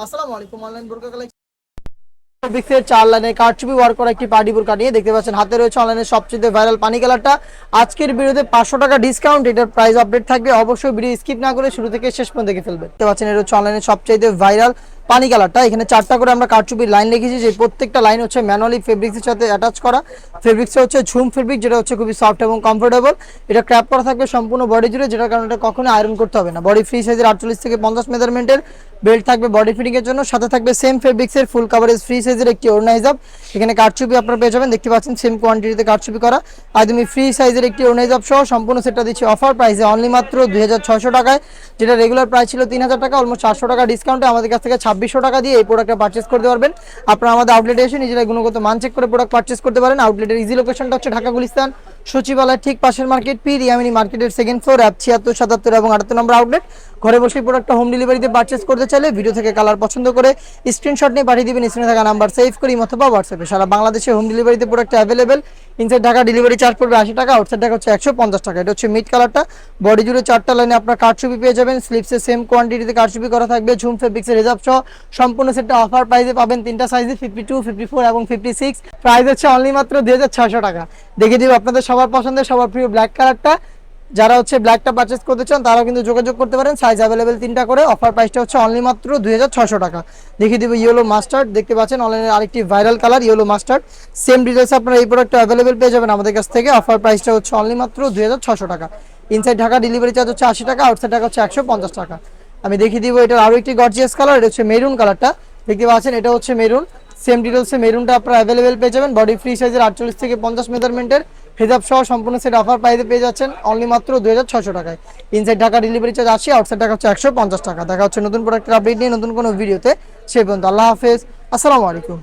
আসসালামু আলাইকুম অনলাইন বোরকা কালেকশন চার লাইনে কারচুপি ওয়ার্ক করা একটি পার্টি বোরকা নিয়ে দেখতে পাচ্ছেন হাতে রয়েছে অনলাইনের সবচেয়ে ভাইরাল পানি কালারটা। আজকের ভিডিওতে 500 টাকা ডিসকাউন্ট, এটার প্রাইস আপডেট থাকবে, অবশ্যই ভিডিও স্কিপ না করে শুরু থেকে শেষ পর্যন্ত দেখে ফেলবেন। দেখতে পাচ্ছেন এটা হচ্ছে অনলাইনের সবচেয়ে ভাইরাল পানি কালারটা। এখানে চারটা করে আমরা কারচুপির লাইন লিখেছি, যে প্রত্যেকটা লাইন হচ্ছে ম্যানুয়ালি ফেব্রিক্সের সাথে অ্যাটাচ করা। ফেব্রিক্সটা হচ্ছে ঝুম ফেব্রিক, যেটা হচ্ছে খুবই সফট এবং কমফোর্টেবল। এটা ক্র্যাপ করা থাকবে সম্পূর্ণ বডি জুড়ে, যেটার কারণে এটা কখনো আয়রন করতে হবে না। বডি ফ্রি সাইজের 48 থেকে 50 মেজারমেন্টের বেল্ট থাকবে বডি ফিটিং এর জন্য, সাথে থাকবে সেম ফেব্রিক্সের ফুল কভারেজ ফ্রি সাইজের একটি ওড়না হিজাব। এখানে কারচুপি আপনারা পেয়ে যাবেন, দেখতে পাচ্ছেন সেম কোয়ান্টিটিতে কারচুপি করা একদমই ফ্রি সাইজের একটি ওড়না হিজাব সহ সম্পূর্ণ সেটটা দিচ্ছি অফার প্রাইসে অনলি মাত্র 2600 টাকায়। যেটা রেগুলার প্রাইস ছিল 3000 টাকা, অলমোস্ট 400 টাকা ডিসকাউন্টে আমাদের কাছ থেকে 2600 টাকা দিয়ে এই প্রোডাক্টটা পারচেস করতে পারবেন। আপনারা আমাদের আউটলেটে এসে নিজেরা গুণগত মান চেক করে প্রোডাক্ট পারচেস করতে পারেন। আউটলেটের ইজি লোকেশনটা হচ্ছে ঢাকা গুলিস্তান সচিবালয় ঠিক পাশের মার্কেট, পি রিয়ামিনী মার্কেটের সেকেন্ড ফ্লোর, অ্যাপ 76, 77 এবং 78 নম্বর আউটলেট। ঘরে বসে প্রোডাক্টটা হোম ডেলিভারিতে পারচেস করতে চাইলে ভিডিও থেকে কালার পছন্দ করে স্ক্রিনশট নিয়ে পাঠিয়ে দিবেন স্ক্রিনে থাকা নাম্বার সেভ করি অথবা হোয়াটসঅ্যাপে। সারা বাংলাদেশে হোম ডেলিভারিতে product available. Inside Dhaka delivery charge পড়বে 80 টাকা, আউটসাইড ঢাকা হচ্ছে 150 টাকা। এটা হচ্ছে মিড কালারটা, বডি জুড়ে চারটা লাইনে আপনার কারচুপি পেয়ে যাবেন, স্লিপসে সেম কোয়ান্টিটিতে কারচুপি করা থাকবে, ঝুম ফেব্রিক্সের হিজাব সহ সম্পূর্ণ সেটটা অফার প্রাইসে পাবেন। তিনটা সাইজে 52, 54 এবং 56। প্রাইস হচ্ছে অনলি মাত্র 2600 টাকা। দেখে দিব আপনাদের সবার পছন্দের সবার প্রিয় ব্ল্যাক কালারটা। যারা হচ্ছে ব্ল্যাকটা পারচেস করতে চান তারাও কিন্তু যোগাযোগ করতে পারেন, সাইজ অ্যাভেলেবেল তিনটা করে। অফার প্রাইসটা হচ্ছে অনলি মাত্র 2600 টাকা। দেখিয়ে দিব ইয়েলো মাস্টার্ড, দেখতে পাচ্ছেন অনলাইনের আরেকটি viral colour yellow mustard. Same details আপনারা এই প্রোডাক্টটা অ্যাভেলেবেল পেয়ে যাবেন আমাদের কাছ থেকে। অফার প্রাইসটা হচ্ছে অনলি মাত্র 2600 টাকা। ইনসাইড ঢাকা ডেলিভারি চার্জ হচ্ছে 80 টাকা, আউটসাইড ঢাকা হচ্ছে 150 টাকা। আমি দেখিয়ে দিব এটার আরও একটি গর্জিয়াস কালার, এটা হচ্ছে মেরুন কালারটা। দেখতে পাচ্ছেন এটা হচ্ছে মেরুন, সেম ডিটেলসে মেরুনটা আপনারা অ্যাভেলেবেল পেয়ে যাবেন। বডি ফ্রি সাইজের 48 থেকে 50 মেজারমেন্টের হিজাব সহ সম্পূর্ণ সেট অফার প্রাইসে পেয়ে যাচ্ছেন অনলি মাত্র 2600 টাকায়। Inside Dhaka delivery charge 80, outside Dhaka হচ্ছে 150 টাকা। দেখা হচ্ছে নতুন প্রোডাক্টের আপডেট নিয়ে নতুন কোনো ভিডিওতে। সেই পর্যন্ত আল্লাহ হাফেজ, আসসালামু আলাইকুম।